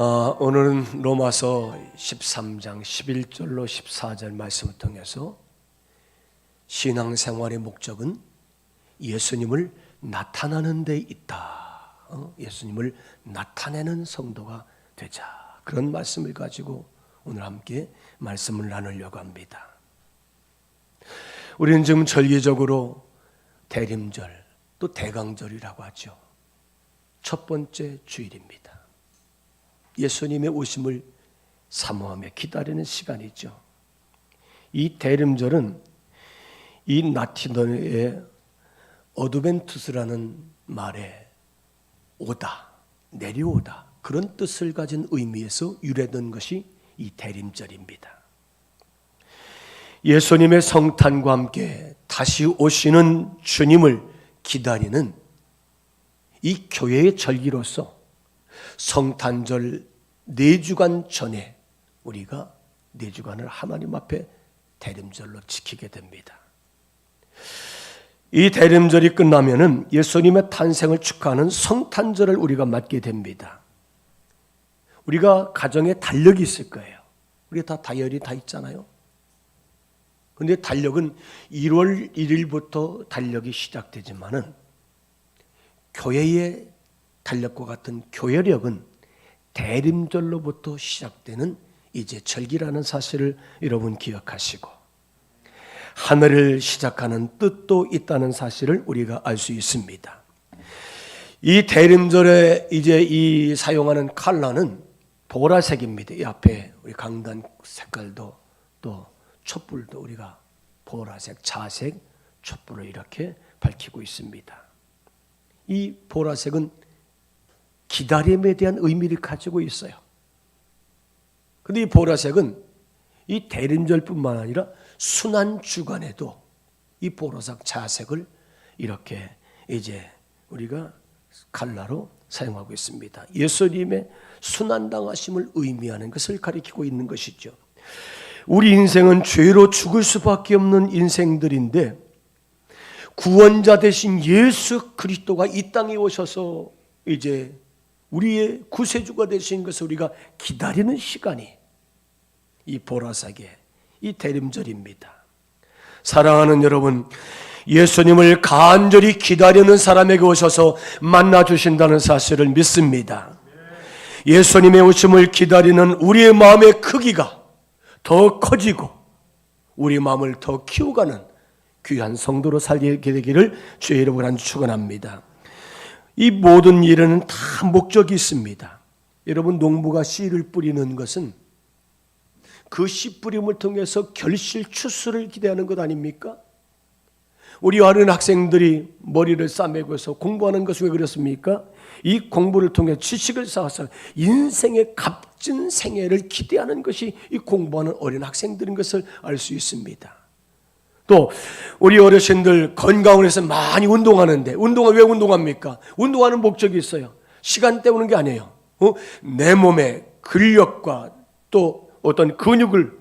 오늘은 로마서 13장 11절로 14절 말씀을 통해서 신앙생활의 목적은 예수님을 나타나는 데 있다. 예수님을 나타내는 성도가 되자. 그런 말씀을 가지고 오늘 함께 말씀을 나누려고 합니다. 우리는 지금 절기적으로 대림절 또 대강절이라고 하죠. 첫 번째 주일입니다. 예수님의 오심을 사모하며 기다리는 시간이죠. 이 대림절은 이 라틴어의 어드벤투스라는 말에 오다, 내려오다 그런 뜻을 가진 의미에서 유래된 것이 이 대림절입니다. 예수님의 성탄과 함께 다시 오시는 주님을 기다리는 이 교회의 절기로서 성탄절 4주간 전에 우리가 4주간을 하나님 앞에 대림절로 지키게 됩니다. 이 대림절이 끝나면은 예수님의 탄생을 축하하는 성탄절을 우리가 맞게 됩니다. 우리가 가정에 달력이 있을 거예요. 우리가 다 다이어리 다 있잖아요. 그런데 달력은 1월 1일부터 달력이 시작되지만은 교회의 달력과 같은 교회력은 대림절로부터 시작되는 이제 절기라는 사실을 여러분 기억하시고 하늘을 시작하는 뜻도 있다는 사실을 우리가 알 수 있습니다. 이 대림절에 이제 이 사용하는 컬러는 보라색입니다. 이 앞에 우리 강단 색깔도 또 촛불도 우리가 보라색, 자색, 촛불을 이렇게 밝히고 있습니다. 이 보라색은 기다림에 대한 의미를 가지고 있어요. 그런데 이 보라색은 이 대림절뿐만 아니라 순환 주간에도 이 보라색 자색을 이렇게 이제 우리가 컬러로 사용하고 있습니다. 예수님의 순환당하심을 의미하는 것을 가리키고 있는 것이죠. 우리 인생은 죄로 죽을 수밖에 없는 인생들인데 구원자 되신 예수 그리스도가 이 땅에 오셔서 이제 우리의 구세주가 되신 것을 우리가 기다리는 시간이 이 보라색의 이 대림절입니다. 사랑하는 여러분, 예수님을 간절히 기다리는 사람에게 오셔서 만나주신다는 사실을 믿습니다. 예수님의 오심을 기다리는 우리의 마음의 크기가 더 커지고 우리 마음을 더 키워가는 귀한 성도로 살게 되기를 주의 이름으로 간절히 축원합니다. 이 모든 일에는 다 목적이 있습니다. 여러분, 농부가 씨를 뿌리는 것은 그 씨 뿌림을 통해서 결실 추수를 기대하는 것 아닙니까? 우리 어린 학생들이 머리를 싸매고서 공부하는 것이 왜 그렇습니까? 이 공부를 통해 지식을 쌓아서 인생의 값진 생애를 기대하는 것이 이 공부하는 어린 학생들인 것을 알 수 있습니다. 또 우리 어르신들 건강을 위해서 많이 운동하는데 왜 운동합니까? 운동하는 목적이 있어요. 시간 때우는 게 아니에요. 내 몸에 근력과 또 어떤 근육을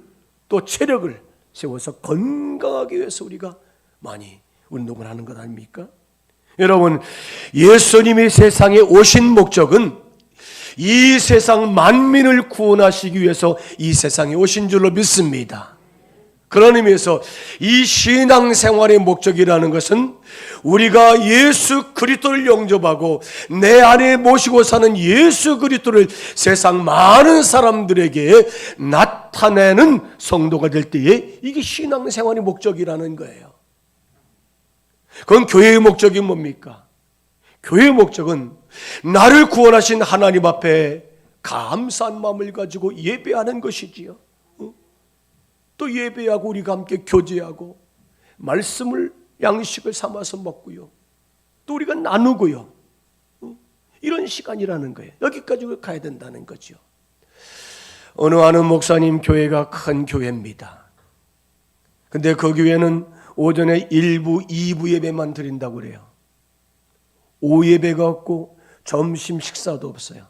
또 체력을 세워서 건강하기 위해서 우리가 많이 운동을 하는 것 아닙니까? 여러분, 예수님이 세상에 오신 목적은 이 세상 만민을 구원하시기 위해서 이 세상에 오신 줄로 믿습니다. 그런 의미에서 이 신앙생활의 목적이라는 것은 우리가 예수 그리스도를 영접하고 내 안에 모시고 사는 예수 그리스도를 세상 많은 사람들에게 나타내는 성도가 될 때에 이게 신앙생활의 목적이라는 거예요. 그건 교회의 목적이 뭡니까? 교회의 목적은 나를 구원하신 하나님 앞에 감사한 마음을 가지고 예배하는 것이지요. 또 예배하고 우리가 함께 교제하고 말씀을 양식을 삼아서 먹고요. 또 우리가 나누고요. 이런 시간이라는 거예요. 여기까지 가야 된다는 거죠. 어느 목사님 교회가 큰 교회입니다. 근데 그 교회는 오전에 1부, 2부 예배만 드린다고 그래요. 오후 예배가 없고 점심 식사도 없어요.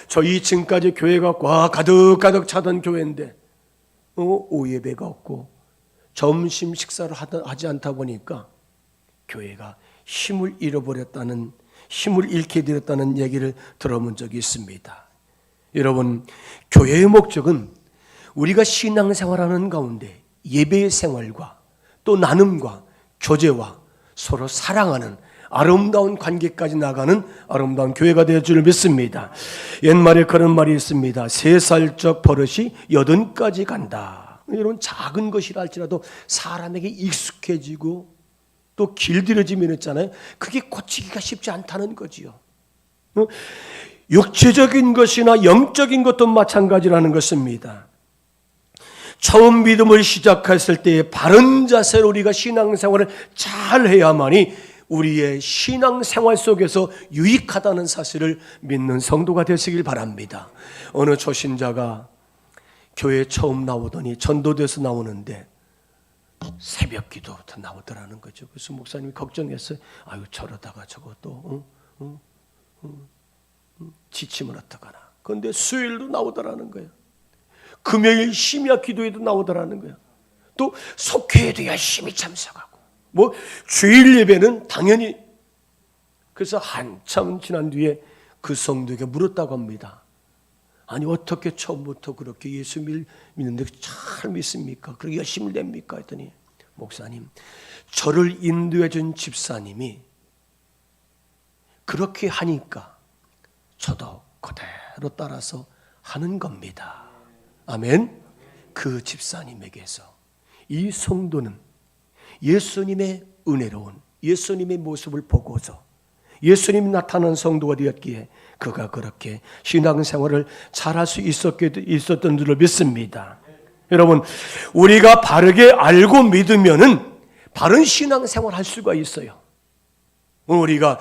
저 2층까지 교회가 가득 차던 교회인데 오후 예배가 없고 점심 식사를 하지 않다 보니까 교회가 힘을 잃어버렸다는 힘을 잃게 되었다는 얘기를 들어본 적이 있습니다. 여러분, 교회의 목적은 우리가 신앙생활하는 가운데 예배의 생활과 또 나눔과 교제와 서로 사랑하는 아름다운 관계까지 나가는 아름다운 교회가 되어 줄 믿습니다. 옛말에 그런 말이 있습니다. 3살적 버릇이 80까지 간다. 이런 작은 것이라 할지라도 사람에게 익숙해지고 또 길들여지면 있잖아요. 그게 고치기가 쉽지 않다는 거지요. 육체적인 것이나 영적인 것도 마찬가지라는 것입니다. 처음 믿음을 시작했을 때의 바른 자세로 우리가 신앙생활을 잘 해야만이 우리의 신앙생활 속에서 유익하다는 사실을 믿는 성도가 되시길 바랍니다. 어느 초신자가 교회에 처음 나오더니 전도돼서 나오는데 새벽 기도부터 나오더라는 거죠. 그래서 목사님이 걱정했어요. 아유, 저러다가 저것도 지치면 어떡하나. 그런데 수요일도 나오더라는 거예요. 금요일 심야 기도에도 나오더라는 거예요. 또 속회에도 열심히 참석하고 뭐 주일 예배는 당연히. 그래서 한참 지난 뒤에 그 성도에게 물었다고 합니다. 아니, 어떻게 처음부터 그렇게 예수 믿는데 잘 믿습니까? 그렇게 열심히 냅니까? 했더니, 목사님, 저를 인도해 준 집사님이 그렇게 하니까 저도 그대로 따라서 하는 겁니다. 아멘. 그 집사님에게서 이 성도는 예수님의 은혜로운 예수님의 모습을 보고서 예수님이 나타난 성도가 되었기에 그가 그렇게 신앙생활을 잘할 수 있었던 줄을 믿습니다. 여러분, 우리가 바르게 알고 믿으면은 바른 신앙생활을 할 수가 있어요. 우리가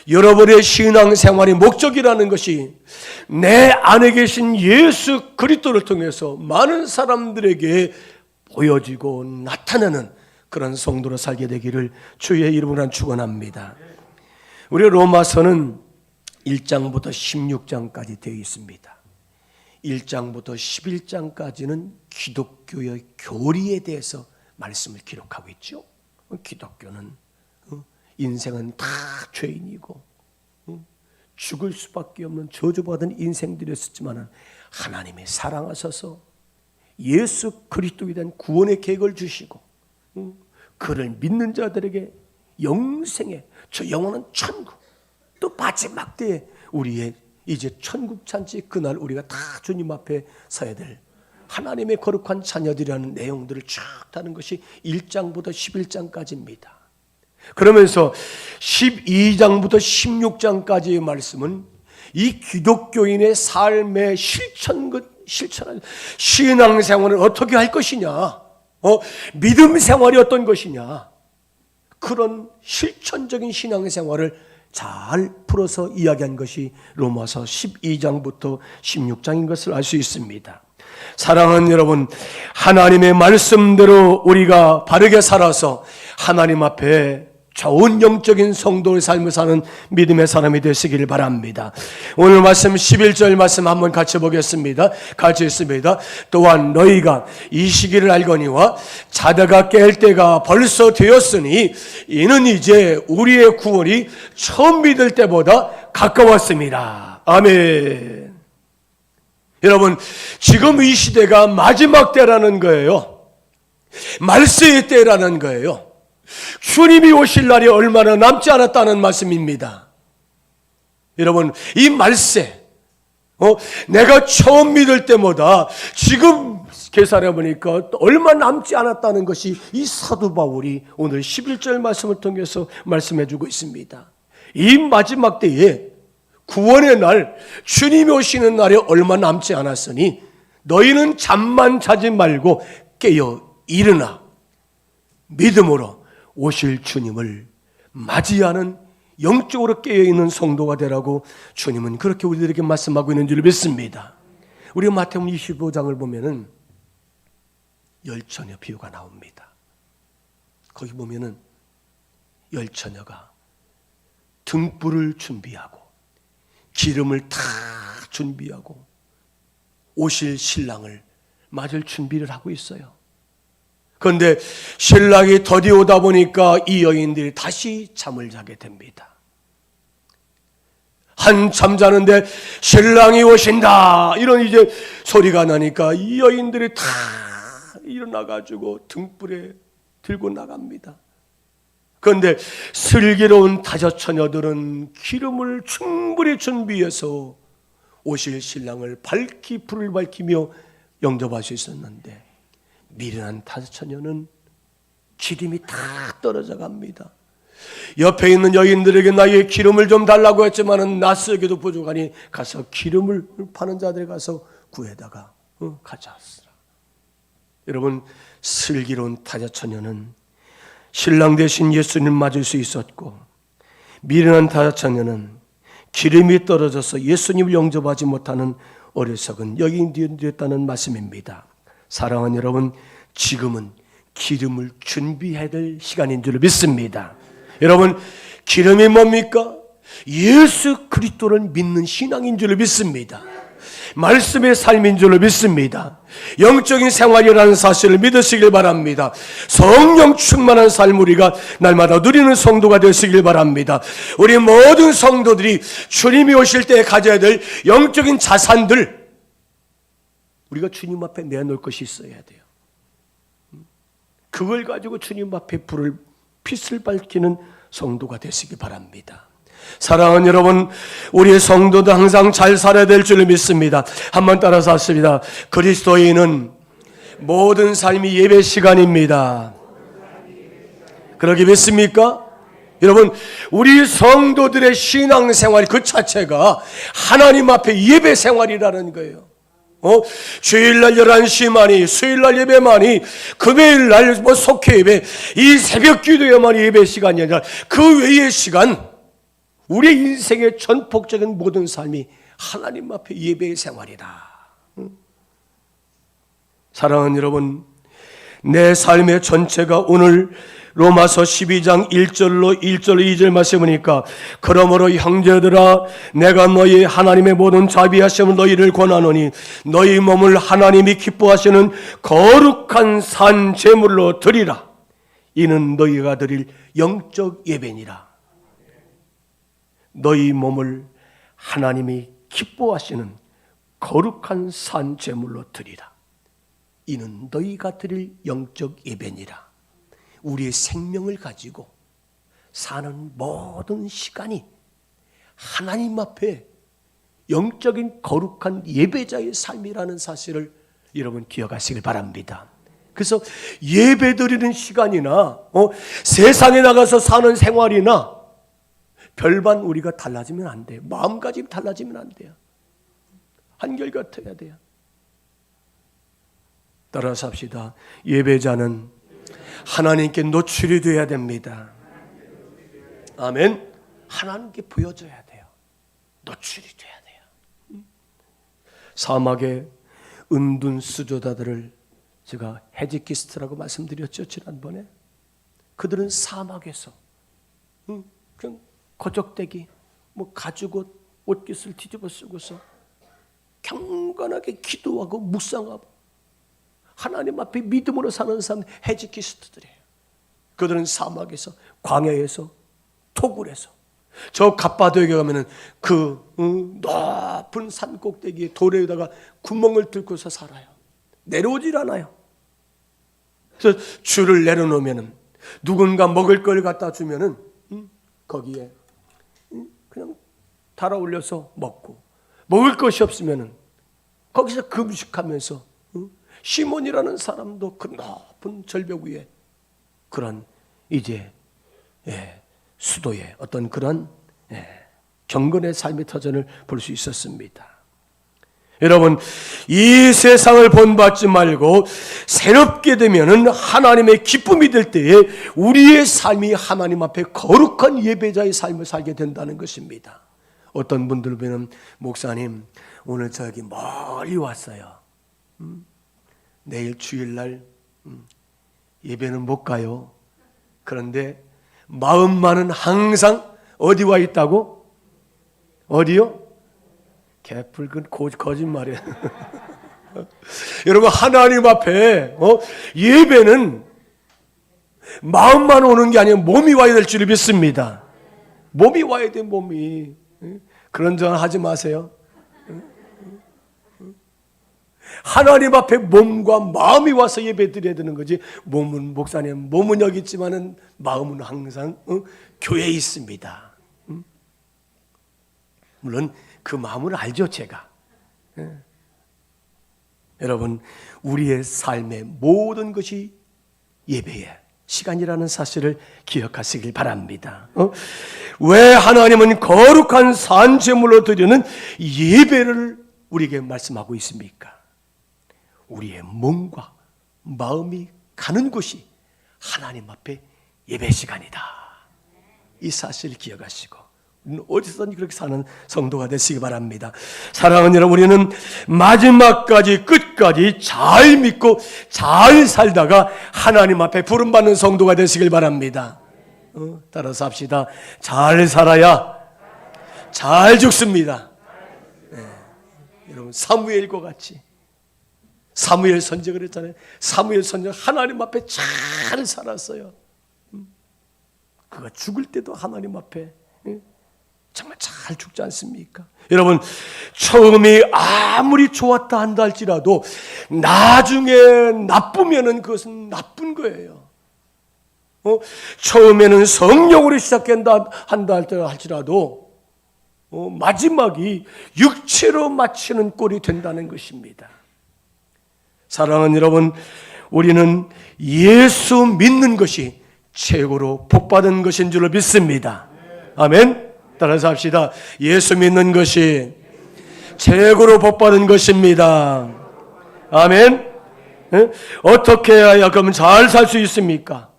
여러분의 신앙생활의 목적이라는 것이 내 안에 계신 예수 그리스도를 통해서 많은 사람들에게 보여지고 나타나는 그런 성도로 살게 되기를 주의 이름으로 축원합니다. 우리 로마서는 1장부터 16장까지 되어 있습니다. 1장부터 11장까지는 기독교의 교리에 대해서 말씀을 기록하고 있죠. 기독교는 인생은 다 죄인이고 죽을 수밖에 없는 저주받은 인생들이었지만 하나님이 사랑하셔서 예수 그리스도에 대한 구원의 계획을 주시고 그를 믿는 자들에게 영생의 저 영원한 천국, 또 마지막 때에 우리의 이제 천국 잔치 그날 우리가 다 주님 앞에 서야 될 하나님의 거룩한 자녀들이라는 내용들을 쫙 다는 것이 1장부터 11장까지입니다. 그러면서 12장부터 16장까지의 말씀은 이 기독교인의 삶의 실천을 신앙생활을 어떻게 할 것이냐, 믿음 생활이 어떤 것이냐, 그런 실천적인 신앙생활을 잘 풀어서 이야기한 것이 로마서 12장부터 16장인 것을 알 수 있습니다. 사랑하는 여러분, 하나님의 말씀대로 우리가 바르게 살아서 하나님 앞에 좋은 영적인 성도의 삶을 사는 믿음의 사람이 되시기를 바랍니다. 오늘 말씀 11절 말씀 한번 같이 보겠습니다. 같이 있습니다. 또한 너희가 이 시기를 알거니와 자다가 깰 때가 벌써 되었으니 이는 이제 우리의 구원이 처음 믿을 때보다 가까웠습니다. 아멘. 여러분, 지금 이 시대가 마지막 때라는 거예요. 말세의 때라는 거예요. 주님이 오실 날이 얼마나 남지 않았다는 말씀입니다. 여러분, 이 말세, 내가 처음 믿을 때보다 지금 계산해 보니까 얼마 남지 않았다는 것이 이 사도 바울이 오늘 11절 말씀을 통해서 말씀해 주고 있습니다. 이 마지막 때에 구원의 날, 주님이 오시는 날이 얼마 남지 않았으니 너희는 잠만 자지 말고 깨어 일어나 믿음으로 오실 주님을 맞이하는 영적으로 깨어있는 성도가 되라고 주님은 그렇게 우리들에게 말씀하고 있는 줄 믿습니다. 우리 마태복음 25장을 보면은 열처녀 비유가 나옵니다. 거기 보면은 열처녀가 등불을 준비하고 기름을 다 준비하고 오실 신랑을 맞을 준비를 하고 있어요. 그런데 신랑이 더디 오다 보니까 이 여인들이 다시 잠을 자게 됩니다. 한참 자는데 신랑이 오신다 이런 이제 소리가 나니까 이 여인들이 다 일어나가지고 등불에 들고 나갑니다. 그런데 슬기로운 다섯 처녀들은 기름을 충분히 준비해서 오실 신랑을 밝히 불을 밝히며 영접할 수 있었는데, 미련한 다섯 처녀는 기름이 다 떨어져 갑니다. 옆에 있는 여인들에게 나의 기름을 좀 달라고 했지만은 낯설게도 부족하니 가서 기름을 파는 자들에 가서 구해다가 가져왔으라. 여러분, 슬기로운 다섯 처녀는 신랑 대신 예수님을 맞을 수 있었고, 미련한 다섯 처녀는 기름이 떨어져서 예수님을 영접하지 못하는 어리석은 여인이었다는 말씀입니다. 사랑하는 여러분, 지금은 기름을 준비해야 될 시간인 줄 믿습니다. 여러분, 기름이 뭡니까? 예수 그리스도를 믿는 신앙인 줄 믿습니다. 말씀의 삶인 줄 믿습니다. 영적인 생활이라는 사실을 믿으시길 바랍니다. 성령 충만한 삶을 우리가 날마다 누리는 성도가 되시길 바랍니다. 우리 모든 성도들이 주님이 오실 때 가져야 될 영적인 자산들, 우리가 주님 앞에 내놓을 것이 있어야 돼요. 그걸 가지고 주님 앞에 빛을 밝히는 성도가 되시기 바랍니다. 사랑하는 여러분, 우리의 성도도 항상 잘 살아야 될 줄 믿습니다. 한번 따라서 하십니다. 그리스도인은 모든 삶이 예배 시간입니다. 그러기 믿습니까? 여러분, 우리 성도들의 신앙생활 그 자체가 하나님 앞에 예배 생활이라는 거예요. 주일날 11시만이, 수요일날 예배만이, 금요일날 속회 예배, 이 새벽 기도에만 예배 시간이 아니라 그 외의 시간, 우리의 인생의 전폭적인 모든 삶이 하나님 앞에 예배의 생활이다. 사랑하는 여러분, 내 삶의 전체가 오늘 로마서 12장 1절로 2절 말씀이니까, 그러므로 형제들아 내가 너희 하나님의 모든 자비하심을 너희를 권하노니 너희 몸을 하나님이 기뻐하시는 거룩한 산 제물로 드리라. 이는 너희가 드릴 영적 예배니라. 너희 몸을 하나님이 기뻐하시는 거룩한 산 제물로 드리라. 이는 너희가 드릴 영적 예배니라. 우리의 생명을 가지고 사는 모든 시간이 하나님 앞에 영적인 거룩한 예배자의 삶이라는 사실을 여러분 기억하시길 바랍니다. 그래서 예배드리는 시간이나 세상에 나가서 사는 생활이나 별반 우리가 달라지면 안 돼요. 마음가짐 달라지면 안 돼요. 한결같아야 돼요. 따라서 합시다. 예배자는 하나님께 노출이 되어야 됩니다. 아멘. 하나님께 보여줘야 돼요. 노출이 돼야 돼요. 사막의 은둔 수조자들을 제가 헤지키스트라고 말씀드렸죠, 지난번에. 그들은 사막에서 그냥 거적대기, 가죽옷, 옷깃을 뒤집어 쓰고서 경건하게 기도하고 묵상하고 하나님 앞에 믿음으로 사는 사람, 헤지키스트들이에요. 그들은 사막에서, 광야에서, 토굴에서, 저 갑바도에 가면은 그 높은 산 꼭대기에 돌에다가 구멍을 뚫고서 살아요. 내려오질 않아요. 그래서 줄을 내려놓으면은 누군가 먹을 걸 갖다 주면은 거기에 그냥 달아 올려서 먹고, 먹을 것이 없으면은 거기서 금식하면서, 시몬이라는 사람도 그 높은 절벽 위에 그런 이제 수도의 어떤 그런 경건의 삶의 터전을 볼 수 있었습니다. 여러분, 이 세상을 본받지 말고 새롭게 되면은 하나님의 기쁨이 될 때에 우리의 삶이 하나님 앞에 거룩한 예배자의 삶을 살게 된다는 것입니다. 어떤 분들 보면, 목사님 오늘 저기 멀리 왔어요. 내일 주일날 예배는 못 가요. 그런데 마음만은 항상 어디 와 있다고? 어디요? 개뿔근 거짓말이에요. 여러분, 하나님 앞에 예배는 마음만 오는 게 아니라 몸이 와야 될 줄 믿습니다. 몸이 와야 돼, 몸이. 그런 전화 하지 마세요. 하나님 앞에 몸과 마음이 와서 예배 드려야 되는 거지. 몸은 목사님, 몸은 여기 있지만은 마음은 항상 교회에 있습니다. 물론 그 마음을 알죠, 제가. 여러분, 우리의 삶의 모든 것이 예배의 시간이라는 사실을 기억하시길 바랍니다. 왜 하나님은 거룩한 산제물로 드리는 예배를 우리에게 말씀하고 있습니까? 우리의 몸과 마음이 가는 곳이 하나님 앞에 예배 시간이다. 이 사실을 기억하시고 어디서든 그렇게 사는 성도가 되시기 바랍니다. 사랑하는 여러분, 우리는 마지막까지 끝까지 잘 믿고 잘 살다가 하나님 앞에 부름받는 성도가 되시길 바랍니다. 따라서 합시다. 잘 살아야 잘 죽습니다. 네. 여러분, 사무엘과 같이 사무엘 선지자 그랬잖아요. 사무엘 선지자 하나님 앞에 잘 살았어요. 그가 죽을 때도 하나님 앞에 정말 잘 죽지 않습니까? 여러분, 처음이 아무리 좋았다 한다 할지라도 나중에 나쁘면은 그것은 나쁜 거예요. 처음에는 성령으로 시작한다 한다 할지라도 마지막이 육체로 마치는 꼴이 된다는 것입니다. 사랑하는 여러분, 우리는 예수 믿는 것이 최고로 복받은 것인 줄로 믿습니다. 아멘. 따라서 합시다. 예수 믿는 것이 최고로 복받은 것입니다. 아멘. 어떻게 해야 그러면 잘 살 수 있습니까?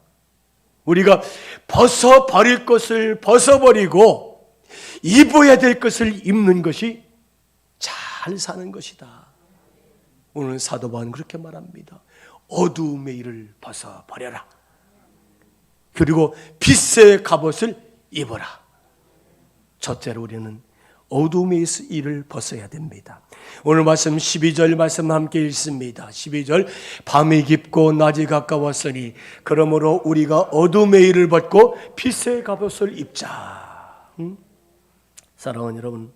우리가 벗어버릴 것을 벗어버리고 입어야 될 것을 입는 것이 잘 사는 것이다. 오늘 사도 바울은 그렇게 말합니다. 어두움의 일을 벗어버려라. 그리고 빛의 갑옷을 입어라. 첫째로 우리는 어둠의 일을 벗어야 됩니다. 오늘 말씀 12절 말씀 함께 읽습니다. 12절 밤이 깊고 낮이 가까웠으니 그러므로 우리가 어둠의 일을 벗고 빛의 갑옷을 입자. 사랑하는 여러분,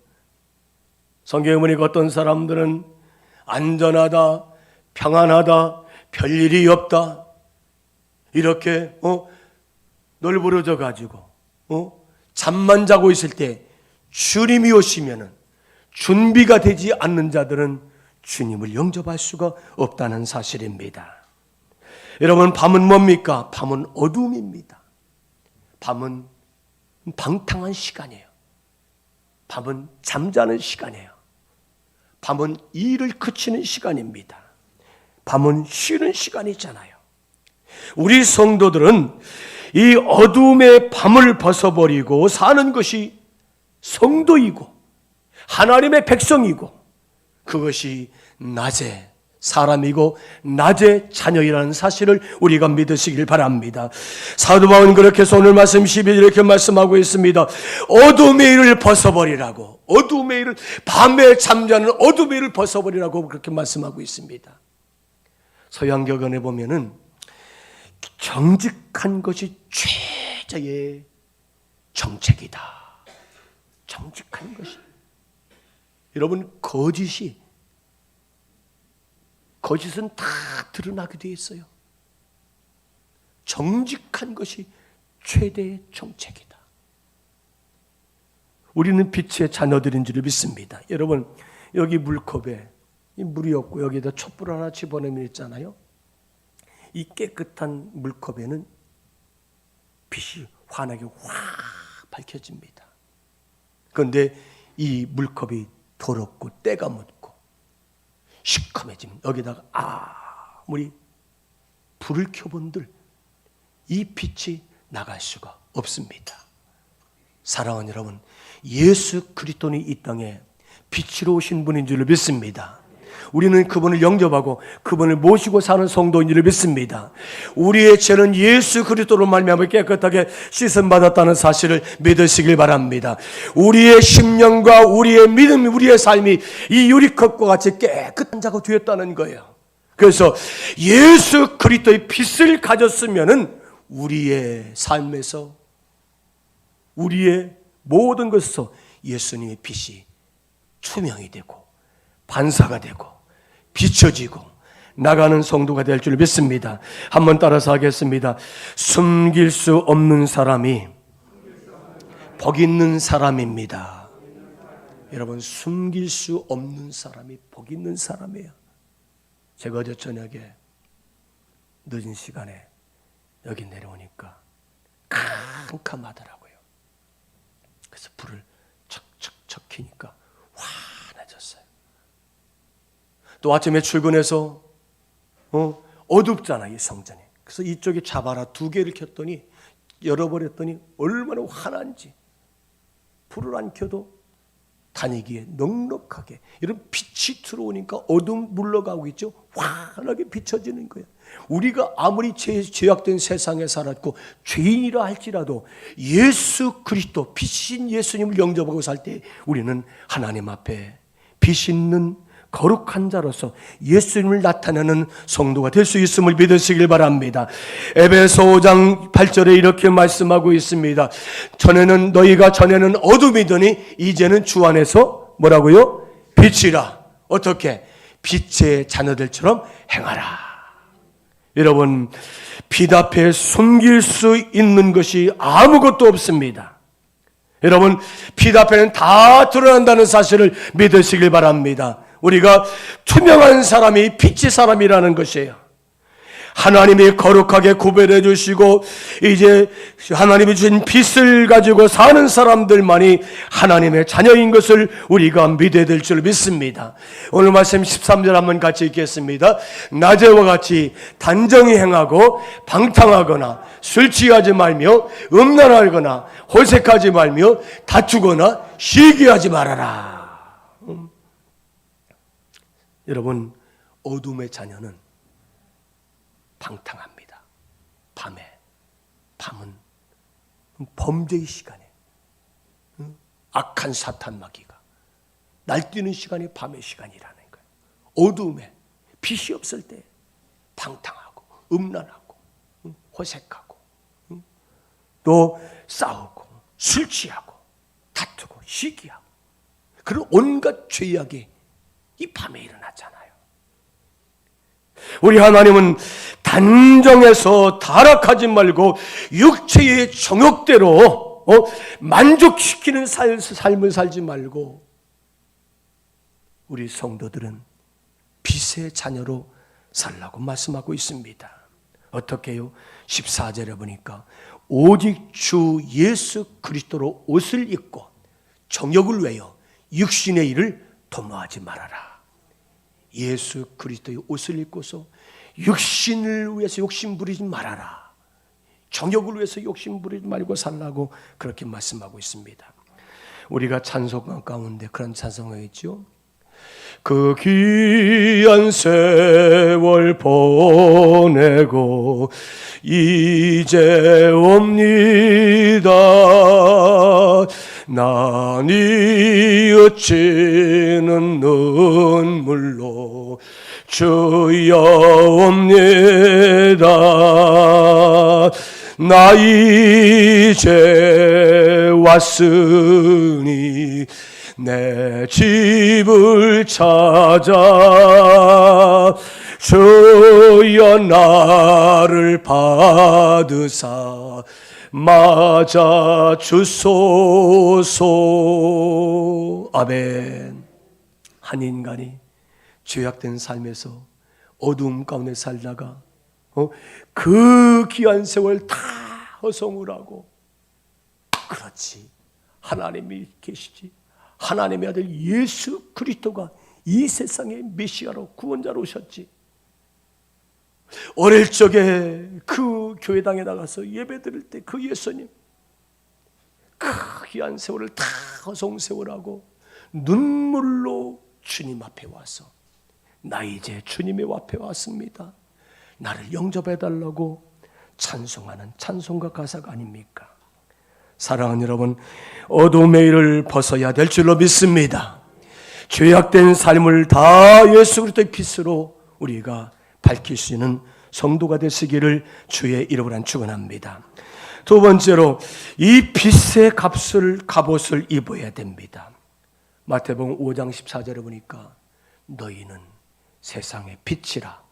성경에 보니까 어떤 사람들은 안전하다, 평안하다, 별일이 없다 이렇게 널브러져 가지고 잠만 자고 있을 때 주님이 오시면은 준비가 되지 않는 자들은 주님을 영접할 수가 없다는 사실입니다. 여러분, 밤은 뭡니까? 밤은 어둠입니다. 밤은 방탕한 시간이에요. 밤은 잠자는 시간이에요. 밤은 일을 그치는 시간입니다. 밤은 쉬는 시간이잖아요. 우리 성도들은 이 어둠의 밤을 벗어버리고 사는 것이 성도이고 하나님의 백성이고 그것이 낮의 사람이고 낮의 자녀이라는 사실을 우리가 믿으시길 바랍니다. 사도 바울은 그렇게 해서 오늘 말씀 12절 이렇게 말씀하고 있습니다. 어둠의 일을 벗어버리라고, 어둠의 일을, 밤에 잠자는 어둠의 일을 벗어버리라고 그렇게 말씀하고 있습니다. 서양격언에 보면은 정직한 것이 최저의 정책이다. 정직한 것이. 여러분, 거짓은 다 드러나게 되어 있어요. 정직한 것이 최대의 정책이다. 우리는 빛의 자녀들인 줄 믿습니다. 여러분, 여기 물컵에 물이 없고 여기다 촛불 하나 집어넣으면 있잖아요. 이 깨끗한 물컵에는 빛이 환하게 확 밝혀집니다. 그런데 이 물컵이 더럽고 때가 묻고 시커매지면 여기다가 아무리 불을 켜본들 이 빛이 나갈 수가 없습니다. 사랑하는 여러분, 예수 그리스도는 이 땅에 빛으로 오신 분인 줄 믿습니다. 우리는 그분을 영접하고 그분을 모시고 사는 성도인 줄 믿습니다. 우리의 죄는 예수 그리스도로 말미암아 깨끗하게 씻음받았다는 사실을 믿으시길 바랍니다. 우리의 심령과 우리의 믿음, 우리의 삶이 이 유리컵과 같이 깨끗한 자가 되었다는 거예요. 그래서 예수 그리스도의 빛을 가졌으면은 우리의 삶에서, 우리의 모든 것에서 예수님의 빛이 투명이 되고 반사가 되고 비춰지고 나가는 성도가 될 줄 믿습니다. 한번 따라서 하겠습니다. 숨길 수 없는 사람이 복 있는 사람입니다. 여러분, 숨길 수 없는 사람이 복 있는 사람이에요. 제가 어제 저녁에 늦은 시간에 여기 내려오니까 캄캄하더라고요. 그래서 불을 척척척 켜니까 환해졌어요. 또 아침에 출근해서 어둡잖아, 이 성전이. 그래서 이쪽에 잡아라 2개를 켰더니, 열어버렸더니 얼마나 환한지. 불을 안 켜도 다니기에 넉넉하게 이런 빛이 들어오니까 어둠 물러가고 있죠. 환하게 비춰지는 거예요. 우리가 아무리 죄악된 세상에 살았고 죄인이라 할지라도 예수 그리스도 빛인 예수님을 영접하고 살 때 우리는 하나님 앞에 빛 있는 거룩한 자로서 예수님을 나타내는 성도가 될 수 있음을 믿으시길 바랍니다. 에베소 5장 8절에 이렇게 말씀하고 있습니다. 너희가 전에는 어둠이더니 이제는 주 안에서 뭐라고요? 빛이라. 어떻게? 빛의 자녀들처럼 행하라. 여러분, 빛 앞에 숨길 수 있는 것이 아무것도 없습니다. 여러분, 빛 앞에는 다 드러난다는 사실을 믿으시길 바랍니다. 우리가 투명한 사람이 빛의 사람이라는 것이에요. 하나님이 거룩하게 구별해 주시고 이제 하나님이 주신 빛을 가지고 사는 사람들만이 하나님의 자녀인 것을 우리가 믿어야 될 줄 믿습니다. 오늘 말씀 13절 한번 같이 읽겠습니다. 낮에와 같이 단정히 행하고 방탕하거나 술 취하지 말며 음란하거나 호색하지 말며 다투거나 시기하지 말아라. 여러분, 어둠의 자녀는 방탕합니다. 밤은 범죄의 시간에 악한 사탄 마귀가 날뛰는 시간이 밤의 시간이라는 거예요. 어둠에 빛이 없을 때 방탕하고 음란하고 호색하고 또 싸우고 술 취하고 다투고 시기하고 그런 온갖 죄악이 이 밤에 일어나잖아요. 우리 하나님은 단정해서 타락하지 말고 육체의 정욕대로 만족시키는 삶을 살지 말고 우리 성도들은 빛의 자녀로 살라고 말씀하고 있습니다. 어떻게 해요? 14절에 보니까 오직 주 예수 그리스도로 옷을 입고 정욕을 외여 육신의 일을 도모하지 말아라. 예수 그리스도의 옷을 입고서 육신을 위해서 욕심 부리지 말아라. 정욕을 위해서 욕심 부리지 말고 살라고 그렇게 말씀하고 있습니다. 우리가 찬송가 가운데 그런 찬송가 있죠. 그 귀한 세월 보내고 이제 옵니다. 나니 어찌는 눈물로 주여 옵니다. 나 이제 왔으니 내 집을 찾아 주여 나를 받으사 맞아 주소서. 아멘. 한 인간이 죄악된 삶에서 어두움 가운데 살다가 그 귀한 세월 다 허송을 하고, 그렇지, 하나님이 계시지, 하나님의 아들 예수 그리스도가 이 세상의 메시아로 구원자로 오셨지. 어릴 적에 그 교회당에 나가서 예배 드릴 때 그 예수님 그 귀한 세월을 다 허송세월하고 눈물로 주님 앞에 와서 나 이제 주님의 앞에 왔습니다, 나를 영접해달라고 찬송하는 찬송가 가사가 아닙니까? 사랑하는 여러분, 어둠의 일을 벗어야 될 줄로 믿습니다. 죄악된 삶을 다 예수 그리스도의 빛으로 우리가 밝힐 수 있는 성도가 되시기를 주의 이름으로 축원합니다. 두 번째로 이 빛의 갑옷을 입어야 됩니다. 마태복음 5장 14절에 보니까 너희는 세상의 빛이라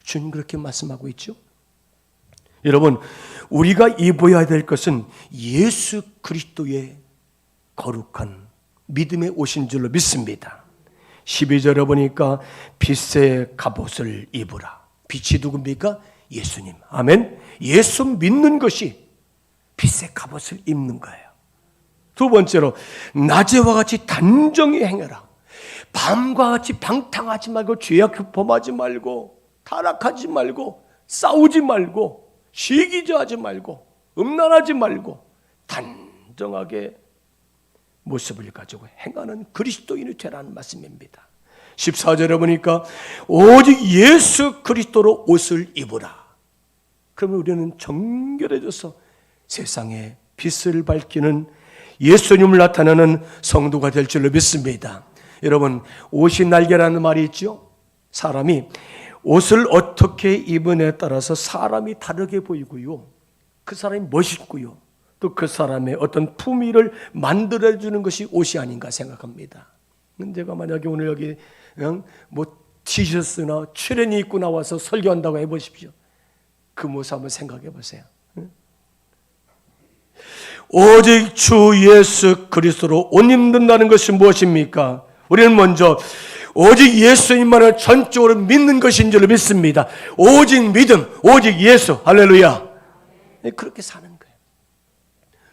주님 그렇게 말씀하고 있죠. 여러분, 우리가 입어야 될 것은 예수 그리스도의 거룩한 믿음의 옷인 줄로 믿습니다. 12절에 보니까 빛의 갑옷을 입으라. 빛이 누굽니까? 예수님. 아멘. 예수 믿는 것이 빛의 갑옷을 입는 거예요. 두 번째로 낮에와 같이 단정히 행해라. 밤과 같이 방탕하지 말고 죄악 범하지 말고 타락하지 말고 싸우지 말고 시기저하지 말고 음란하지 말고 단정하게 모습을 가지고 행하는 그리스도인이 되라는 말씀입니다. 14절에 보니까 오직 예수 그리스도로 옷을 입으라. 그러면 우리는 정결해져서 세상에 빛을 밝히는 예수님을 나타내는 성도가 될 줄로 믿습니다. 여러분, 옷이 날개라는 말이 있죠. 사람이 옷을 어떻게 입은에 따라서 사람이 다르게 보이고요, 그 사람이 멋있고요, 또 그 사람의 어떤 품위를 만들어주는 것이 옷이 아닌가 생각합니다. 제가 만약에 오늘 여기 뭐 티셔츠나 추레니 입고 나와서 설교한다고 해보십시오. 그 모습 한번 생각해 보세요. 오직 주 예수 그리스도로 옷 입는다는 것이 무엇입니까? 우리는 먼저 오직 예수님만을 전적으로 믿는 것인 줄 믿습니다. 오직 믿음, 오직 예수, 할렐루야. 그렇게 사는 거예요.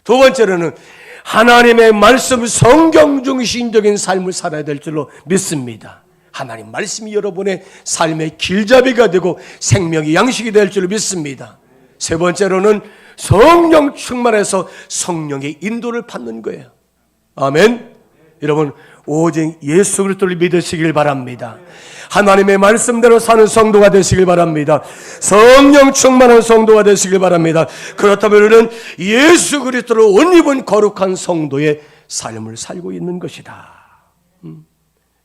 두 번째로는 하나님의 말씀, 성경 중심적인 삶을 살아야 될 줄로 믿습니다. 하나님 말씀이 여러분의 삶의 길잡이가 되고 생명의 양식이 될 줄로 믿습니다. 세 번째로는 성령 충만해서 성령의 인도를 받는 거예요. 아멘. 여러분, 오직 예수 그리스도를 믿으시길 바랍니다. 하나님의 말씀대로 사는 성도가 되시길 바랍니다. 성령 충만한 성도가 되시길 바랍니다. 그렇다면 우리는 예수 그리스도로 옷 입은 거룩한 성도의 삶을 살고 있는 것이다.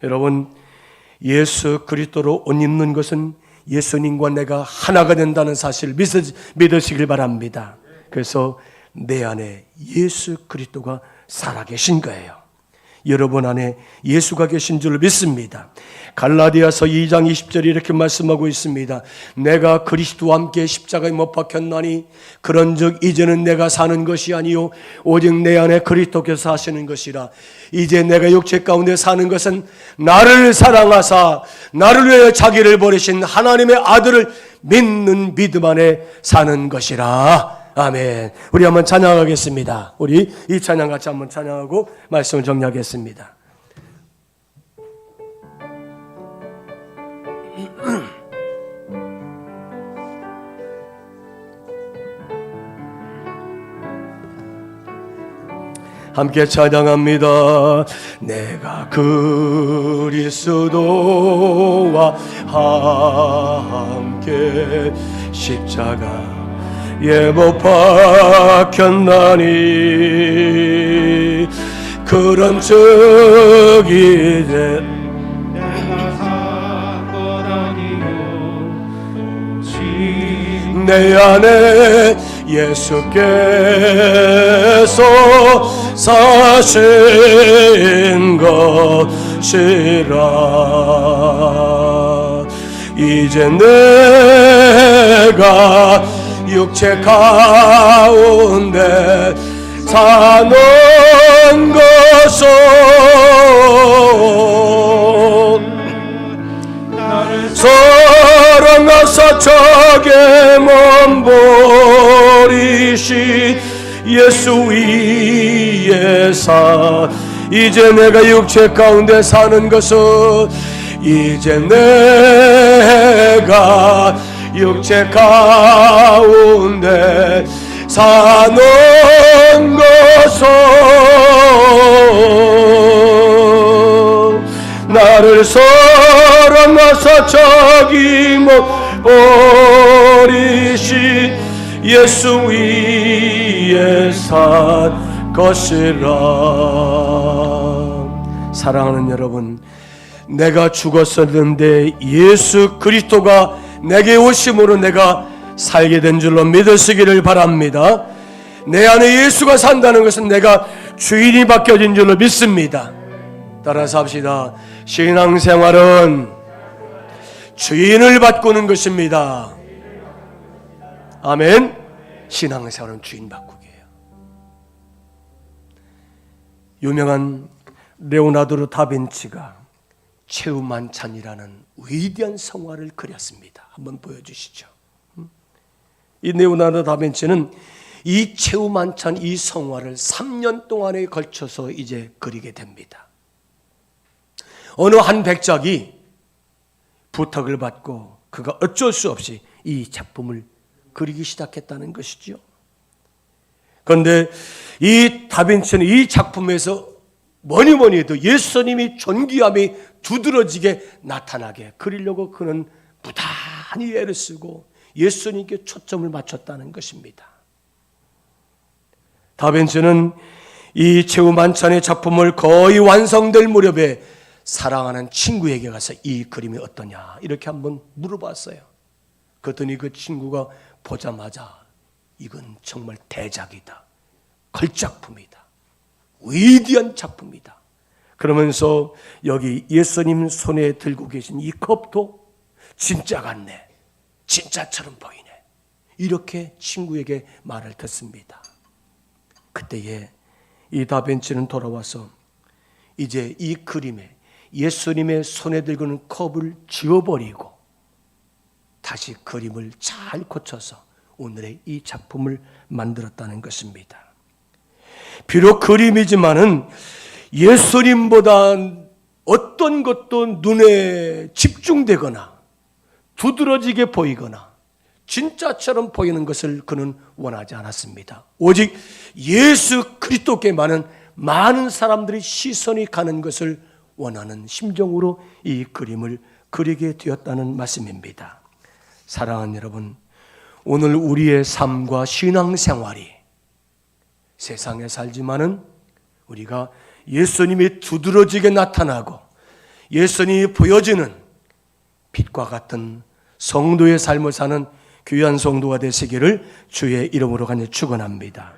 여러분, 예수 그리스도로 옷 입는 것은 예수님과 내가 하나가 된다는 사실을 믿으시길 바랍니다. 그래서 내 안에 예수 그리스도가 살아계신 거예요. 여러분 안에 예수가 계신 줄 믿습니다. 갈라디아서 2장 20절이 이렇게 말씀하고 있습니다. 내가 그리스도와 함께 십자가에 못 박혔나니 그런즉 이제는 내가 사는 것이 아니요 오직 내 안에 그리스도께서 사시는 것이라. 이제 내가 육체 가운데 사는 것은 나를 사랑하사 나를 위하여 자기를 버리신 하나님의 아들을 믿는 믿음 안에 사는 것이라. 아멘. 우리 한번 찬양하겠습니다. 우리 이 찬양 같이 한번 찬양하고 말씀을 정리하겠습니다. 함께 찬양합니다. 내가 그리스도와 함께 십자가에 못 박혔나니 그런즉 이제 내가 사건 아니요 내 안에 예수께서 사신 것이라. 이제 내가 육체 가운데 사는 것은 사랑하사 적의 몸 버리시 예수 위에 사. 이제 내가 육체 가운데 사는 것은 이제 내가 육체 가운데 사는 것은 나를 사랑하사 자기 못 버리시 예수 위에 산 것이라. 사랑하는 여러분, 내가 죽었었는데 예수 그리스도가 내게 오심으로 내가 살게 된 줄로 믿으시기를 바랍니다. 내 안에 예수가 산다는 것은 내가 주인이 바뀌어진 줄로 믿습니다. 따라서 합시다. 신앙생활은 주인을 바꾸는 것입니다. 아멘. 신앙생활은 주인 바꾸기예요. 유명한 레오나르도 다빈치가 최후만찬이라는 위대한 성화를 그렸습니다. 한번 보여주시죠. 이 레오나르도 다빈치는 이 최후만찬 이 성화를 3년 동안에 걸쳐서 이제 그리게 됩니다. 어느 한 백작이 부탁을 받고 그가 어쩔 수 없이 이 작품을 그리기 시작했다는 것이죠. 그런데 이 다빈치는 이 작품에서 뭐니 해도 예수님이 존귀함이 두드러지게 나타나게 그리려고 그는 부단히 애를 쓰고 예수님께 초점을 맞췄다는 것입니다. 다빈치는 이 최후만찬의 작품을 거의 완성될 무렵에 사랑하는 친구에게 가서 이 그림이 어떠냐 이렇게 한번 물어봤어요. 그랬더니 그 친구가 보자마자 이건 정말 대작이다. 걸작품이다. 위대한 작품이다. 그러면서 여기 예수님 손에 들고 계신 이 컵도 진짜 같네. 진짜처럼 보이네. 이렇게 친구에게 말을 듣습니다. 그때에 이 다빈치는 돌아와서 이제 이 그림에 예수님의 손에 들고 있는 컵을 지워버리고 다시 그림을 잘 고쳐서 오늘의 이 작품을 만들었다는 것입니다. 비록 그림이지만은 예수님보다 어떤 것도 눈에 집중되거나 두드러지게 보이거나 진짜처럼 보이는 것을 그는 원하지 않았습니다. 오직 예수 그리스도께만은 많은 사람들의 시선이 가는 것을 원하는 심정으로 이 그림을 그리게 되었다는 말씀입니다. 사랑하는 여러분, 오늘 우리의 삶과 신앙생활이 세상에 살지만은 우리가 예수님이 두드러지게 나타나고 예수님이 보여지는 빛과 같은 성도의 삶을 사는 귀한 성도가 되시기를 주의 이름으로 간절히 축원합니다.